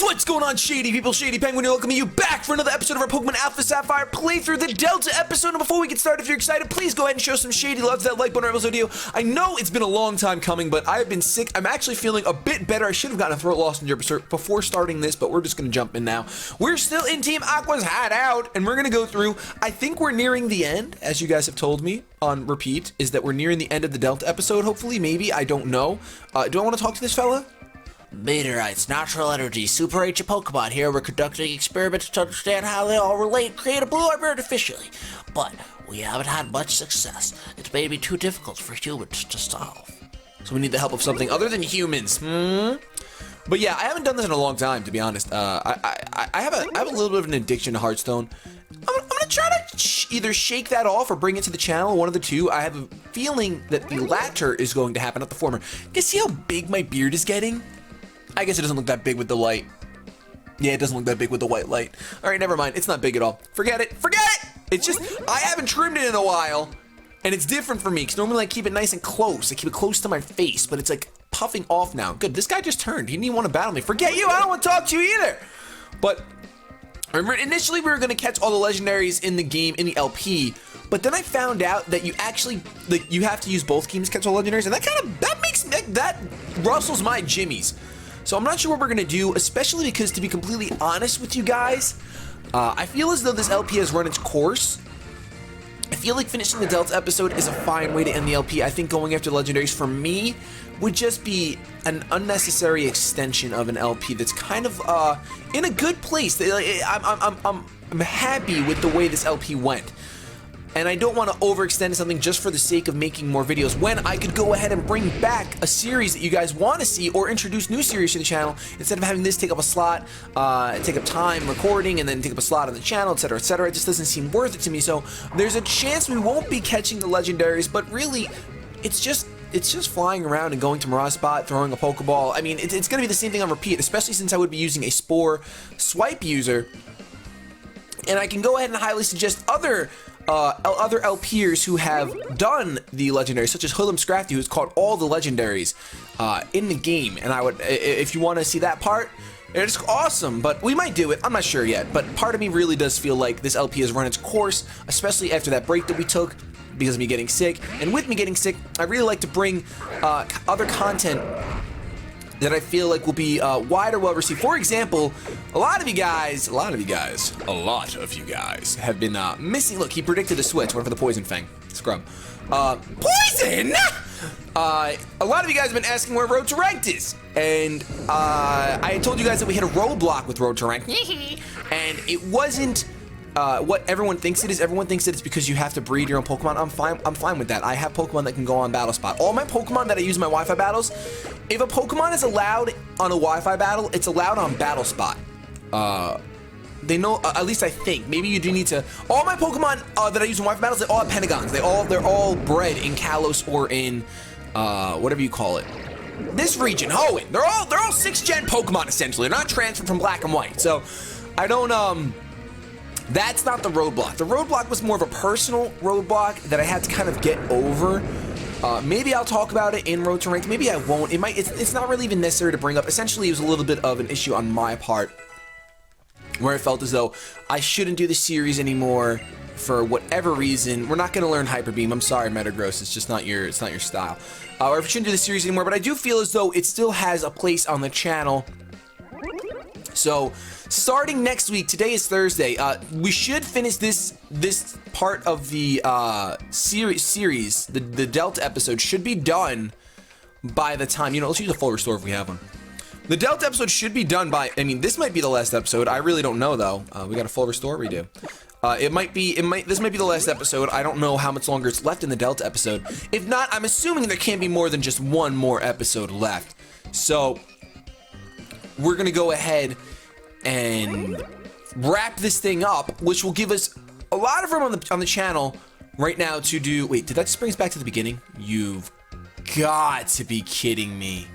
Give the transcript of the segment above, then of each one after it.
What's going on, Shady people? ShadyPenguinn here, welcoming you back for another episode of our Pokemon Alpha Sapphire playthrough, the Delta episode. And before we get started, if you're excited, please go ahead and show some Shady love to that like button on this video. I know it's been a long time coming, but I have been sick. I'm actually feeling a bit better. I should have gotten a throat loss before starting this, but we're just going to jump in now. We're still in Team Aqua's Hideout, and we're going to go through. I think we're nearing the end, as you guys have told me on repeat, is that we're nearing the end of the Delta episode, hopefully, maybe. I don't know. Do I want to talk to this fella? Meteorites, natural energy, super ancient Pokemon. Here we're conducting experiments to understand how they all relate, create a blue orb artificially. But we haven't had much success. It's made me too difficult for humans to solve. So we need the help of something other than humans. But yeah, I haven't done this in a long time, to be honest. I have a little bit of an addiction to Hearthstone. I'm gonna try to either shake that off or bring it to the channel, one of the two. I have a feeling that the latter is going to happen, not the former. You guys see how big my beard is getting? I guess it doesn't look that big with the light. Yeah, it doesn't look that big with the white light. All right, never mind. It's not big at all. Forget it. Forget it! It's just, I haven't trimmed it in a while, and it's different for me, because normally I keep it nice and close. I keep it close to my face, but it's like puffing off now. Good, this guy just turned. He didn't even want to battle me. Forget you, I don't want to talk to you either. But remember, initially we were going to catch all the legendaries in the game, in the LP, but then I found out that you actually, like, you have to use both games to catch all the legendaries, and that rustles my jimmies. So I'm not sure what we're gonna do, especially because, to be completely honest with you guys, I feel as though this LP has run its course. I feel like finishing the Delta episode is a fine way to end the LP. I think going after legendaries for me would just be an unnecessary extension of an LP that's kind of in a good place. I'm happy with the way this LP went. And I don't want to overextend something just for the sake of making more videos when I could go ahead and bring back a series that you guys want to see or introduce new series to the channel instead of having this take up a slot, take up time recording and then take up a slot on the channel, etc., etc. It just doesn't seem worth it to me. So there's a chance we won't be catching the legendaries, but really, it's just flying around and going to Mirage Spot, throwing a Pokeball. I mean, it's going to be the same thing on repeat, especially since I would be using a Spore Swipe user. And I can go ahead and highly suggest other LPers who have done the legendaries, such as Hoodlum Scrafty, who's caught all the legendaries in the game. And I would, if you want to see that part, it's awesome. But we might do it. I'm not sure yet. But part of me really does feel like this LP has run its course, especially after that break that we took because of me getting sick. And with me getting sick, I really like to bring other content that I feel like will be wider, well received. For example, a lot of you guys have been missing. Look, he predicted a switch. Went for the Poison Fang. Scrub. Poison! A lot of you guys have been asking where Road to Ranked is. And I told you guys that we hit a roadblock with Road to Ranked. And it wasn't what everyone thinks it is. Everyone thinks that it's because you have to breed your own Pokemon. I'm fine with that. I have Pokemon that can go on Battle Spot. All my Pokemon that I use in my Wi-Fi battles, if a Pokemon is allowed on a Wi-Fi battle, it's allowed on Battle Spot. They know, at least I think. Maybe you do need to. All my Pokemon that I use in Wi-Fi battles, they all have Pentagons. They're all bred in Kalos or in whatever you call it. This region, Hoenn. They're all 6th gen Pokemon essentially. They're not transferred from Black and White. So I don't that's not the roadblock. The roadblock was more of a personal roadblock that I had to kind of get over. Maybe I'll talk about it in Road to Ranked. Maybe I won't. It's not really even necessary to bring up. Essentially, it was a little bit of an issue on my part where I felt as though I shouldn't do the series anymore for whatever reason. We're not going to learn Hyper Beam. I'm sorry, Metagross. It's just not your style. Or if I shouldn't do the series anymore, but I do feel as though it still has a place on the channel. So, starting next week, today is Thursday, we should finish this part of the series, the Delta episode should be done by the time, let's use a full restore if we have one. The Delta episode should be done by, this might be the last episode, I really don't know though. We got a full restore, we do. This might be the last episode. I don't know how much longer it's left in the Delta episode. If not, I'm assuming there can't be more than just one more episode left. So, we're gonna go ahead and wrap this thing up, which will give us a lot of room on the channel right now to do. Wait, did that just bring us back to the beginning? You've got to be kidding me.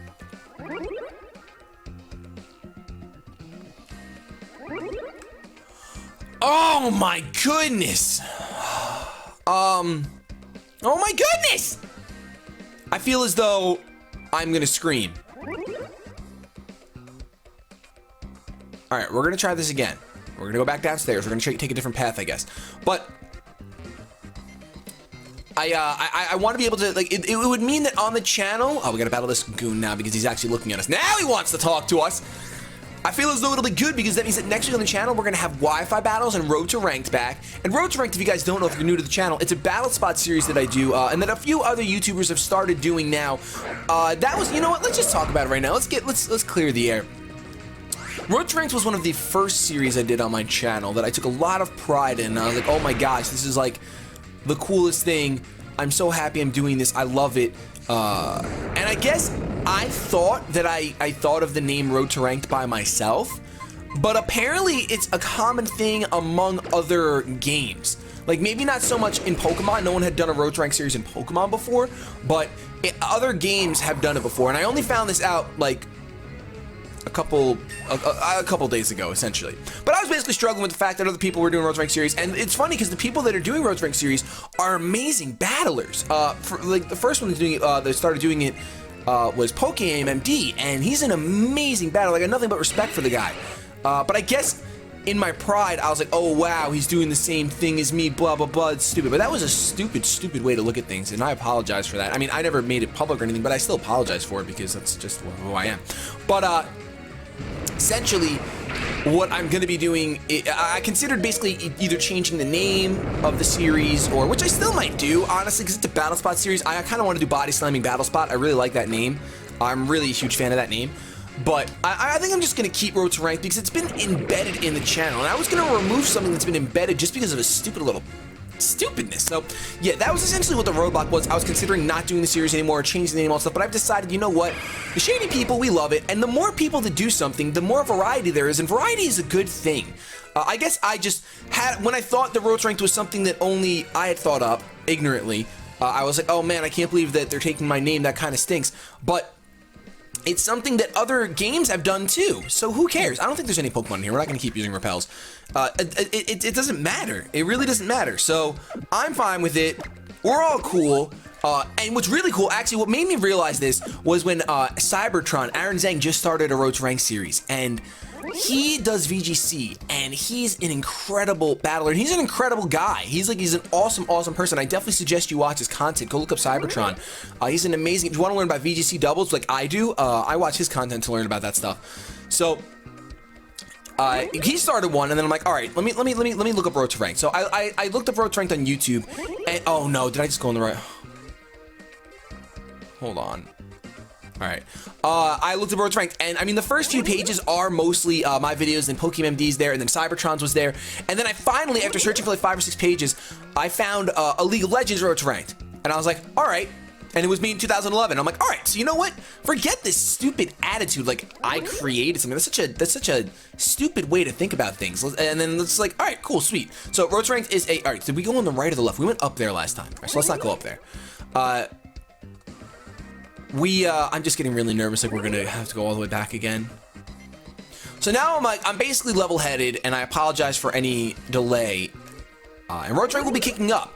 Oh my goodness. Oh my goodness. I feel as though I'm gonna scream. All right, we're gonna try this again. We're gonna go back downstairs. We're gonna take a different path, I guess. But I want to be able to, like, it would mean that on the channel, oh, we gotta battle this goon now because he's actually looking at us. Now he wants to talk to us. I feel as though it'll be good because that means that next week on the channel, we're gonna have Wi-Fi battles and Road to Ranked back. And Road to Ranked, if you guys don't know, if you're new to the channel, it's a battle spot series that I do, and that a few other YouTubers have started doing now. That was, you know what, let's just talk about it right now. Let's clear the air. Road to Ranked was one of the first series I did on my channel that I took a lot of pride in. I was like, oh my gosh, this is like the coolest thing. I'm so happy I'm doing this. I love it. And I guess I thought that I thought of the name Road to Ranked by myself, but apparently it's a common thing among other games. Like, maybe not so much in Pokemon. No one had done a Road to Ranked series in Pokemon before, but other games have done it before. And I only found this out, like, a couple days ago, essentially. But I was basically struggling with the fact that other people were doing Road to Ranked series, and it's funny because the people that are doing Road to Ranked series are amazing battlers. Like the first one that's doing it, that started doing it was Pokemon MD, and he's an amazing battler. Like, I got nothing but respect for the guy. But I guess in my pride, I was like, oh wow, he's doing the same thing as me, blah blah blah. It's stupid. But that was a stupid way to look at things, and I apologize for that. I mean, I never made it public or anything, but I still apologize for it because that's just who I am. But essentially, what I'm going to be doing, I considered basically either changing the name of the series, or, which I still might do, honestly, because it's a Battle Spot series. I kind of want to do Body Slamming Battle Spot. I really like that name. I'm really a huge fan of that name. But I think I'm just going to keep Road to Ranked because it's been embedded in the channel. And I was going to remove something that's been embedded just because of a stupid little stupidness. So yeah, that was essentially what the roadblock was. I was considering not doing the series anymore, changing the name, all stuff, but I've decided, you know what, the Shady people, we love it, and the more people that do something, the more variety there is, and variety is a good thing. I guess I just had, when I thought the Road to Ranked was something that only I had thought up ignorantly, I was like, oh man, I can't believe that they're taking my name, that kind of stinks. But it's something that other games have done too, so who cares? I don't think there's any Pokemon in here. We're not going to keep using repels. It doesn't matter. It really doesn't matter. So I'm fine with it. We're all cool. And what's really cool, actually, what made me realize this was when Cybertron, Aaron Zhang, just started a Road to Ranked series, and he does VGC, and he's an incredible battler, and he's an incredible guy. He's an awesome person. I definitely suggest you watch his content. Go look up Cybertron. He's an amazing, if you want to learn about VGC doubles like I do, I watch his content to learn about that stuff. So he started one, and then I'm like, all right, let me look up Road to Ranked. So I looked up Road to Ranked on YouTube, and oh no, did I just go in the right? Hold on. All right. I looked at Road to Ranked, and I mean, the first few pages are mostly my videos, and Pokemon MD's there, and then Cybertron's was there. And then I finally, after searching for like 5 or 6 pages, I found a League of Legends Road to Ranked. And I was like, all right. And it was me in 2011. I'm like, all right, so you know what? Forget this stupid attitude, like I created something. That's such a stupid way to think about things. And then it's like, all right, cool, sweet. So Road to Ranked is all right, did we go on the right or the left? We went up there last time. All right, so let's not go up there. I'm just getting really nervous, like we're gonna have to go all the way back again. So now I'm basically level-headed, and I apologize for any delay. And Road to Ranked will be kicking up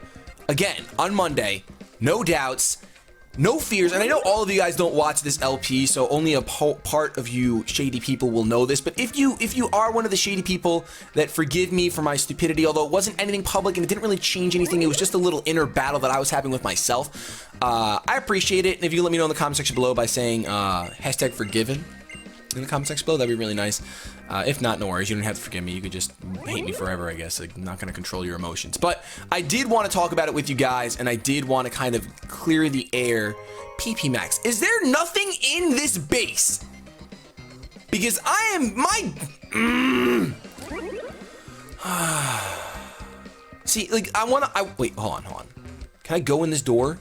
again on Monday. No doubts, no fears. And I know all of you guys don't watch this LP, so only a part of you shady people will know this. But if you are one of the shady people, that forgive me for my stupidity, although it wasn't anything public and it didn't really change anything. It was just a little inner battle that I was having with myself. I appreciate it, and if you let me know in the comment section below by saying hashtag forgiven in the comment section below, that'd be really nice. If not, no worries, you don't have to forgive me. You could just hate me forever, I guess. Like, I'm not going to control your emotions. But I did want to talk about it with you guys, and I did want to kind of clear the air. PP Max, is there nothing in this base? Because I am See, like, wait, hold on. Can I go in this door?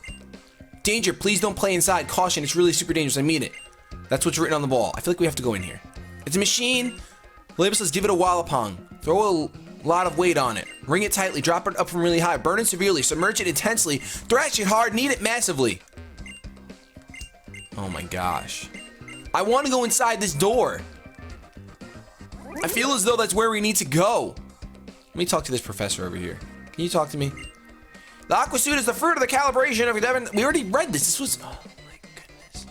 Danger, please don't play inside. Caution, it's really super dangerous. I mean it. That's what's written on the wall. I feel like we have to go in here. It's a machine. Label says give it a wallopong. Throw a lot of weight on it. Ring it tightly. Drop it up from really high. Burn it severely. Submerge it intensely. Thrash it hard. Knead it massively. Oh my gosh. I want to go inside this door. I feel as though that's where we need to go. Let me talk to this professor over here. Can you talk to me? The Aqua suit is the fruit of the calibration of your... We already read this. This was... Oh my goodness.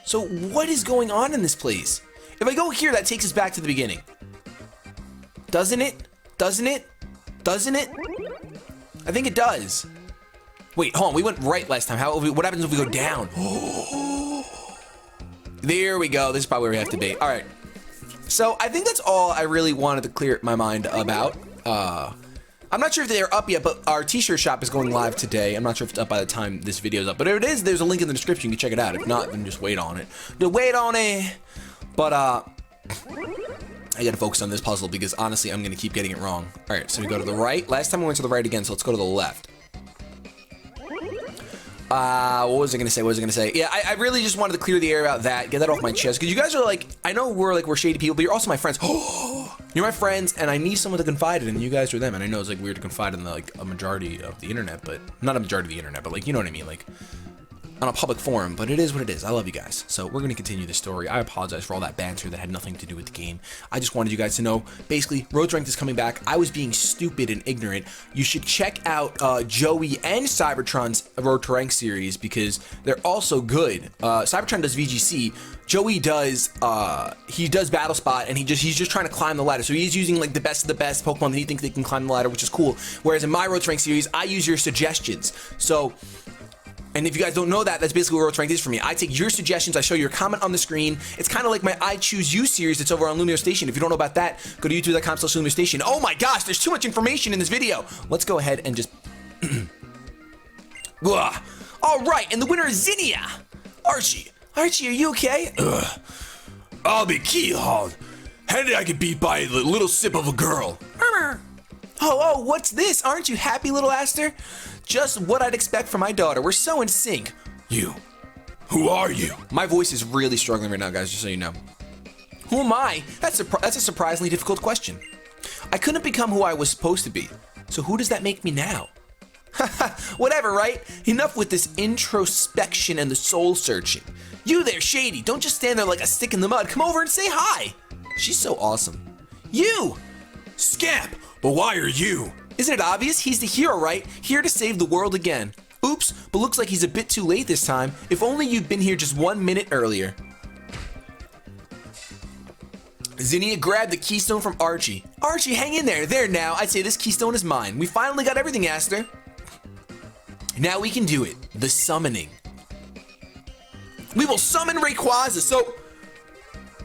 So what is going on in this place? If I go here, that takes us back to the beginning. Doesn't it? Doesn't it? Doesn't it? I think it does. Wait, hold on. We went right last time. What happens if we go down? There we go. This is probably where we have to be. All right. So I think that's all I really wanted to clear my mind about. I'm not sure if they're up yet, but our t-shirt shop is going live today. I'm not sure if it's up by the time this video is up, but if it is, there's a link in the description. You can check it out. If not, then just wait on it. Wait on it. But I gotta focus on this puzzle because honestly, I'm gonna keep getting it wrong. All right, so we go to the right. Last time we went to the right again, so let's go to the left. What was I gonna say? Yeah, I really just wanted to clear the air about that, get that off my chest, because you guys are like, I know we're shady people, but you're also my friends. You're my friends, and I need someone to confide in, and you guys are them. And I know it's like weird to confide in like a majority of the internet, but not a majority of the internet, but like, you know what I mean, like on a public forum. But it is what it is. I love you guys. So we're gonna continue this story. I apologize for all that banter that had nothing to do with the game. I just wanted you guys to know, basically, Road Ranked is coming back. I was being stupid and ignorant. You should check out Joey and Cybertron's Road to Rank series because they're also good. Cybertron does VGC. Joey does he does Battle Spot, and he's just trying to climb the ladder. So he's using like the best of the best Pokemon that he thinks they can climb the ladder, which is cool. Whereas in my Road to Rank series, I use your suggestions. So. And if you guys don't know that, that's basically what Road to Rank is for me. I take your suggestions, I show your comment on the screen. It's kind of like my I Choose You series that's over on Lumio Station. If you don't know about that, go to youtube.com/Lumio Station. Oh my gosh, there's too much information in this video. Let's go ahead and just... All right, and the winner is Zinnia. Archie, are you okay? I'll be keyhauled. How did I get beat by a little sip of a girl? Oh, what's this? Aren't you happy, little Aster? Just what I'd expect from my daughter. We're so in sync. You. Who are you? My voice is really struggling right now, guys, just so you know. Who am I? That's a surprisingly difficult question. I couldn't become who I was supposed to be. So who does that make me now? Whatever, right? Enough with this introspection and the soul searching. You there, Shady. Don't just stand there like a stick in the mud. Come over and say hi. She's so awesome. You! Scamp! But why are you? Isn't it obvious? He's the hero, right? Here to save the world again. Oops, but looks like he's a bit too late this time. If only you'd been here just 1 minute earlier. Zinnia grabbed the Keystone from Archie. Archie, hang in there. There now. I'd say this Keystone is mine. We finally got everything, Aster. Now we can do it. The summoning. We will summon Rayquaza, so...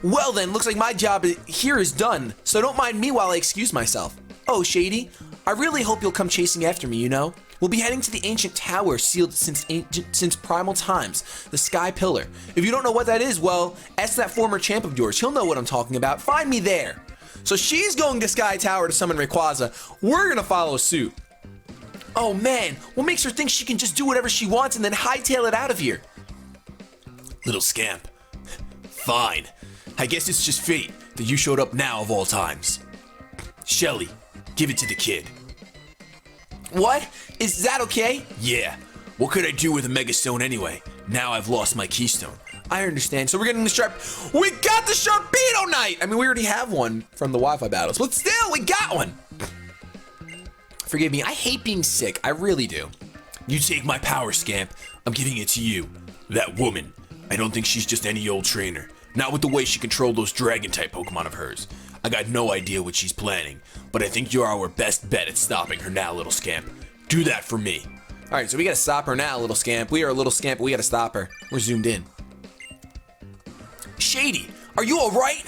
Well then, looks like my job here is done. So don't mind me while I excuse myself. Oh, Shady, I really hope you'll come chasing after me, you know? We'll be heading to the ancient tower sealed since primal times, the Sky Pillar. If you don't know what that is, well, ask that former champ of yours. He'll know what I'm talking about. Find me there. So she's going to Sky Tower to summon Rayquaza. We're gonna follow suit. Oh man, what makes her think she can just do whatever she wants and then hightail it out of here? Little scamp. Fine. I guess it's just fate that you showed up now of all times. Shelly, give it to the kid. What? Is that okay? Yeah. What could I do with a Mega Stone anyway? Now I've lost my Keystone. I understand. So we're getting the Sharp... We got the Sharpedo Knight! I mean, we already have one from the Wi-Fi battles, but still, we got one! Forgive me, I hate being sick. I really do. You take my power, Scamp. I'm giving it to you. That woman. I don't think she's just any old trainer. Not with the way she controlled those Dragon-type Pokemon of hers. I got no idea what she's planning, but I think you're our best bet at stopping her now, little scamp. Do that for me. Alright, so we gotta stop her now, little scamp. We are a little scamp, but we gotta stop her. We're zoomed in. Shady, are you alright?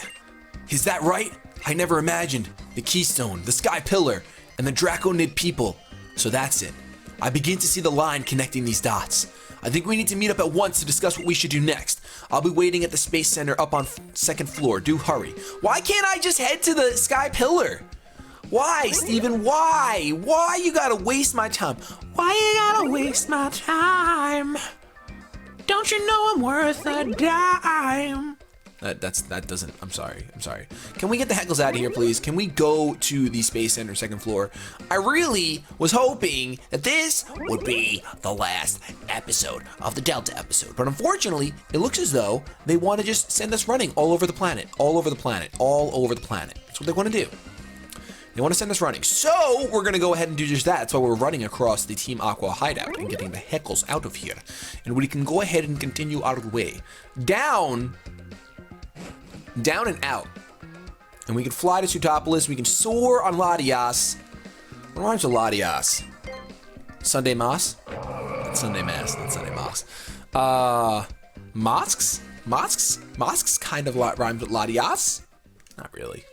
Is that right? I never imagined. The Keystone, the Sky Pillar, and the Draconid people. So that's it. I begin to see the line connecting these dots. I think we need to meet up at once to discuss what we should do next. I'll be waiting at the Space Center up on 2nd floor. Do hurry. Why can't I just head to the Sky Pillar? Why, Steven? Why? Why you gotta waste my time? Why you gotta waste my time? Don't you know I'm worth a dime? That doesn't, I'm sorry. Can we get the heckles out of here, please? Can we go to the Space Center 2nd floor? I really was hoping that this would be the last episode of the Delta episode. But unfortunately, it looks as though they want to just send us running all over the planet. All over the planet. That's what they want to do. They want to send us running. So we're going to go ahead and do just that. That's why we're running across the Team Aqua hideout and getting the heckles out of here. And we can go ahead and continue our way. Down and out. And we can fly to Sootopolis. We can soar on Latias. What rhymes with Latias? Sunday Mass? That's Sunday Mass, not Sunday Mass. Mosques? Mosques kind of rhymes with Latias? Not really.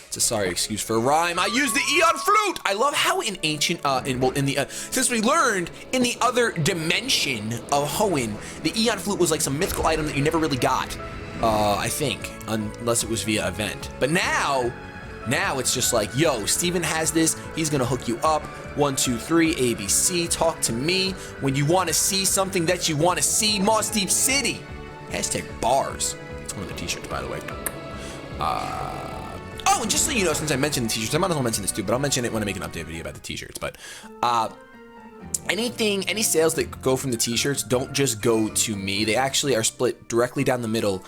It's a sorry excuse for a rhyme. I use the Eon Flute! I love how in ancient, since we learned in the other dimension of Hoenn, the Eon Flute was like some mythical item that you never really got. I think, unless it was via event. But now it's just like, yo, Steven has this, he's gonna hook you up. 1, 2, 3, ABC, talk to me. When you wanna see something that you wanna see, Moss Deep City. Hashtag bars. It's one of the t-shirts, by the way. Oh, and just so you know, since I mentioned the t-shirts, I might as well mention this too, but I'll mention it when I make an update video about the t-shirts. But any sales that go from the t-shirts don't just go to me. They actually are split directly down the middle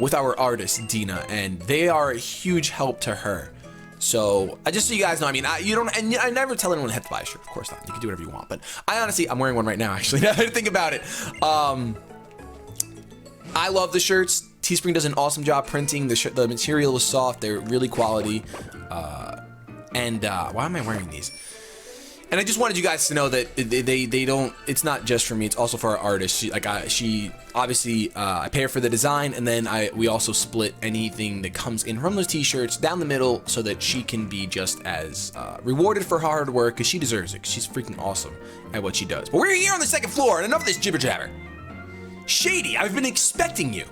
with our artist, Dina, and they are a huge help to her. So, just so you guys know, I mean, I never tell anyone to have to buy a shirt, of course not. You can do whatever you want, but I honestly, I'm wearing one right now, actually, now that I think about it. I love the shirts. Teespring does an awesome job printing. The material is soft. They're really quality. Why am I wearing these? And I just wanted you guys to know that they don't. It's not just for me. It's also for our artist. She obviously I pay her for the design, and then we also split anything that comes in from those t-shirts down the middle so that she can be just as rewarded for her hard work, because she deserves it. She's freaking awesome at what she does. But we're here on the second floor, and enough of this jibber jabber. Shady, I've been expecting you.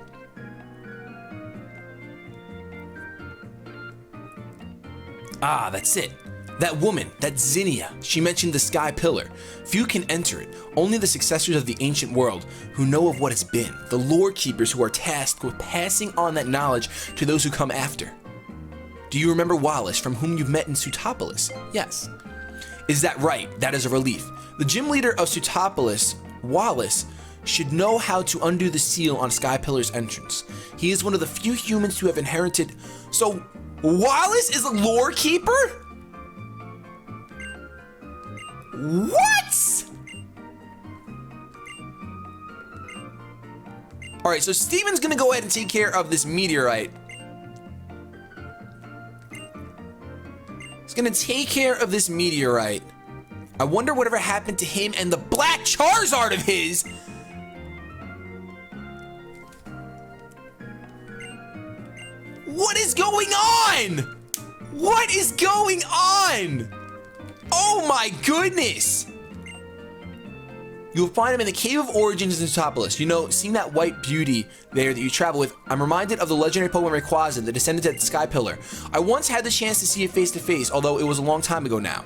Ah, that's it. That woman, that Zinnia, she mentioned the Sky Pillar. Few can enter it, only the successors of the ancient world who know of what has been, the lore keepers who are tasked with passing on that knowledge to those who come after. Do you remember Wallace, from whom you've met in Sootopolis? Yes. Is that right? That is a relief. The gym leader of Sootopolis, Wallace, should know how to undo the seal on Sky Pillar's entrance. He is one of the few humans who have inherited... So, Wallace is a lore keeper? What? Alright, so Steven's gonna go ahead and take care of this meteorite. He's gonna take care of this meteorite. I wonder whatever happened to him and the black Charizard of his. What is going on? What is going on? Oh my goodness! You'll find him in the Cave of Origins in Sootopolis. You know, seeing that white beauty there that you travel with, I'm reminded of the legendary Pokemon Rayquaza, the descendant of the Sky Pillar. I once had the chance to see it face to face, although it was a long time ago now.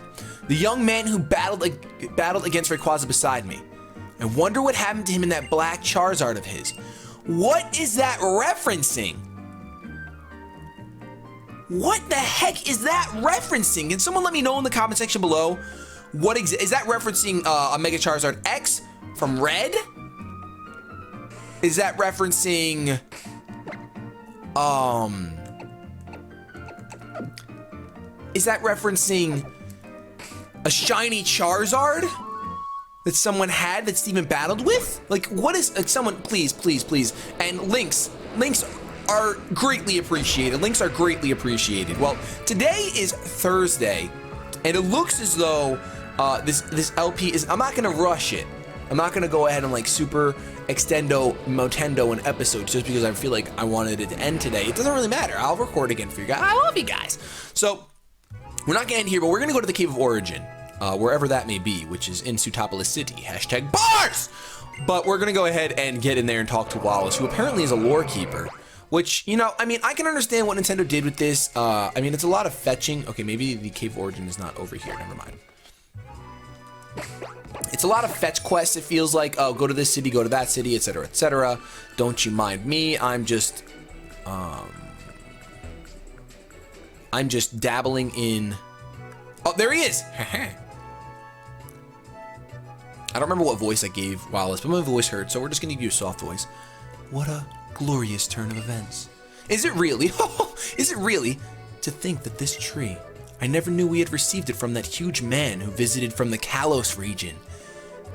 The young man who battled against Rayquaza beside me. I wonder what happened to him in that black Charizard of his. What is that referencing? What the heck is that referencing? Can someone let me know in the comment section below? What is that referencing a Mega Charizard X from Red? Is that referencing is that referencing a shiny Charizard that someone had that Steven battled with? Like, what is, like, someone, please, please, please. And links are greatly appreciated. Links are greatly appreciated. Well, today is Thursday, and it looks as though this LP is, I'm not gonna rush it. I'm not gonna go ahead and like super extendo motendo an episode just because I feel like I wanted it to end today. It doesn't really matter. I'll record again for you guys. I love you guys. So we're not gonna end here, but we're gonna go to the Cave of Origin, wherever that may be, which is in Sootopolis City. Hashtag bars! But we're gonna go ahead and get in there and talk to Wallace, who apparently is a lore keeper. Which, you know, I mean, I can understand what Nintendo did with this. I mean, it's a lot of fetching. Okay, maybe the Cave of Origin is not over here. Never mind. It's a lot of fetch quests, it feels like. Oh, go to this city, go to that city, etc., etc. Don't you mind me. I'm just dabbling in... Oh, there he is! I don't remember what voice I gave Wallace, but my voice hurt, so we're just gonna give you a soft voice. What a glorious turn of events. Is it really? Is it really? To think that this tree, I never knew we had received it from that huge man who visited from the Kalos region.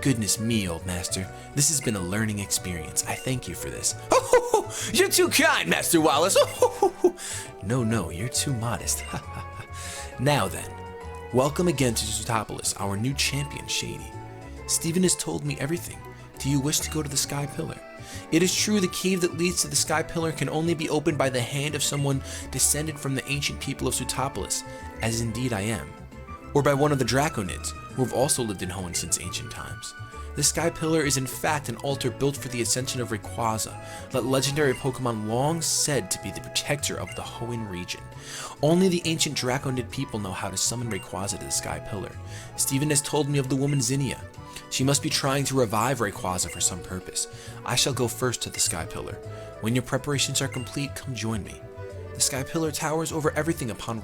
Goodness me, old master. This has been a learning experience. I thank you for this. Oh, you're too kind, Master Wallace. Oh, no, you're too modest. Now then, welcome again to Sootopolis, our new champion, Shady. Stephen has told me everything. Do you wish to go to the Sky Pillar? It is true the cave that leads to the Sky Pillar can only be opened by the hand of someone descended from the ancient people of Sootopolis, as indeed I am. Or by one of the Draconids, who have also lived in Hoenn since ancient times. The Sky Pillar is in fact an altar built for the ascension of Rayquaza, that legendary Pokemon long said to be the protector of the Hoenn region. Only the ancient Draconid people know how to summon Rayquaza to the Sky Pillar. Stephen has told me of the woman Zinnia. She must be trying to revive Rayquaza for some purpose. I shall go first to the Sky Pillar. When your preparations are complete, come join me. The Sky Pillar towers over everything upon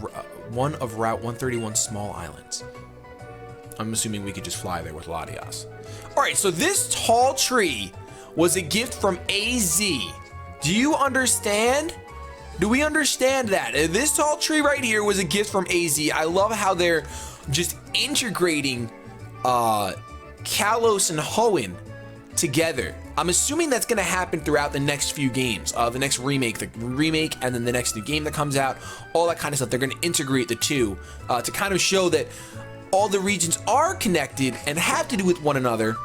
one of Route 131's small islands. I'm assuming we could just fly there with Latias. Alright, so this tall tree was a gift from AZ. Do you understand? Do we understand that? This tall tree right here was a gift from AZ. I love how they're just integrating Kalos and Hoenn together. I'm assuming that's going to happen throughout the next few games. The next remake, and then the next new game that comes out, all that kind of stuff. They're going to integrate the two to kind of show that all the regions are connected and have to do with one another.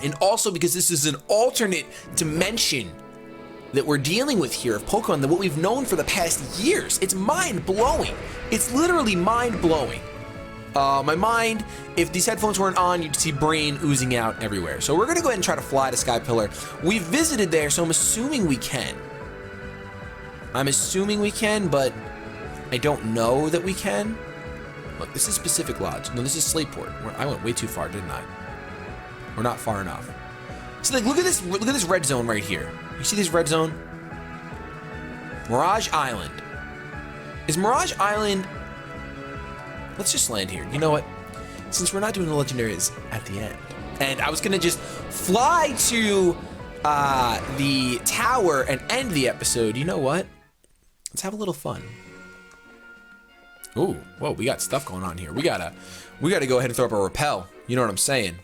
And also because this is an alternate dimension that we're dealing with here of Pokemon than what we've known for the past years. It's mind-blowing. It's literally mind-blowing. My mind, if these headphones weren't on, you'd see brain oozing out everywhere. So we're gonna go ahead and try to fly to Sky Pillar. We've visited there, so I'm assuming we can. I'm assuming we can, but I don't know that we can. Look, this is Pacific Lodge. No, this is Slateport. I went way too far, didn't I? We're not far enough. So like, look at this red zone right here. You see this red zone? Mirage Island. Is Mirage Island... Let's just land here. You know what? Since we're not doing the legendaries at the end, and I was gonna just fly to the tower and end the episode. You know what? Let's have a little fun. Ooh, whoa, we got stuff going on here. We gotta go ahead and throw up a repel. You know what I'm saying?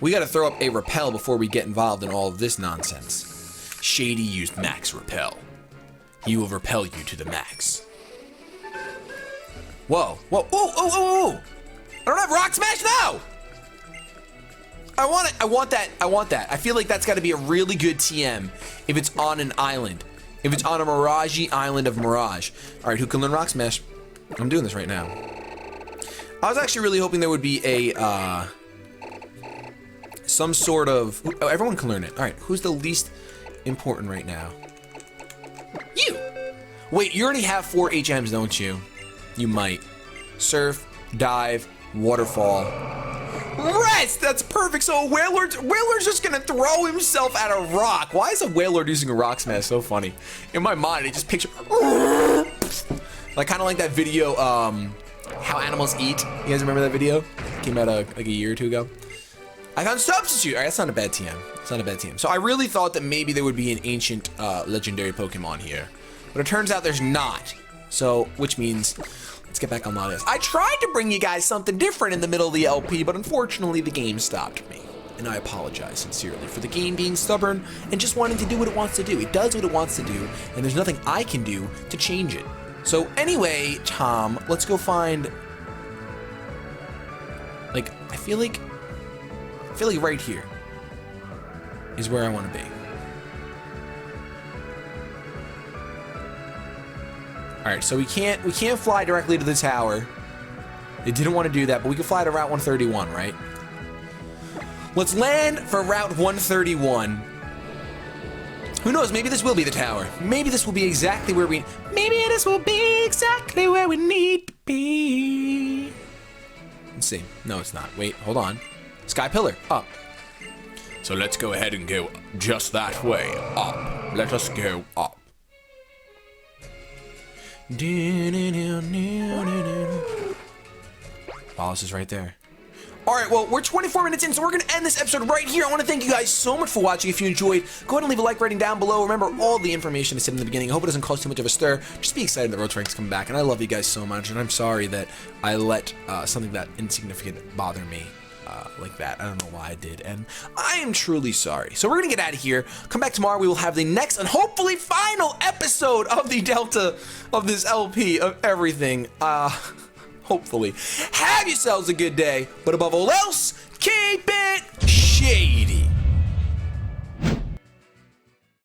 We gotta throw up a repel before we get involved in all of this nonsense. Shady used max repel. He will repel you to the max. Whoa, whoa, oh! I don't have Rock Smash, no! I want it, I want that. I feel like that's gotta be a really good TM if it's on an island. If it's on a Mirage Island of Mirage. Alright, who can learn Rock Smash? I'm doing this right now. I was actually really hoping there would be a, some sort of... Oh, everyone can learn it. Alright, who's the least important right now? You! Wait, you already have 4 HMs, don't you? You might. Surf, dive, waterfall. Rest! That's perfect! So a Wailord's just gonna throw himself at a rock. Why is a Wailord using a Rock Smash? So funny. In my mind, I just picture... Like, kind of like that video, How Animals Eat. You guys remember that video? It came out like a year or two ago. I found Substitute! Alright, that's not a bad TM. It's not a bad TM. So I really thought that maybe there would be an ancient legendary Pokemon here. But it turns out there's not. So, which means, let's get back on Latias. I tried to bring you guys something different in the middle of the LP, but unfortunately the game stopped me. And I apologize sincerely for the game being stubborn and just wanting to do what it wants to do. It does what it wants to do, and there's nothing I can do to change it. So anyway, Tom, let's go find... Like, I feel like right here is where I want to be. Alright, so we can't fly directly to the tower. They didn't want to do that, but we can fly to Route 131, right? Let's land for Route 131. Who knows, maybe this will be the tower. Maybe this will be exactly where we... Maybe this will be exactly where we need to be. Let's see. No, it's not. Wait, hold on. Sky Pillar, up. So let's go ahead and go just that way, up. Let us go up. Wallace is right there. All right, well, we're 24 minutes in, so we're going to end this episode right here. I want to thank you guys so much for watching. If you enjoyed, go ahead and leave a like rating down below. Remember, all the information is said in the beginning. I hope it doesn't cause too much of a stir. Just be excited that Road to Rank's coming back, and I love you guys so much, and I'm sorry that I let something that insignificant bother me like that. I don't know why I did, and I am truly sorry. So we're going to get out of here. Come back tomorrow. We will have the next and hopefully final episode of the Delta of this LP of everything. Hopefully. Have yourselves a good day, but above all else, keep it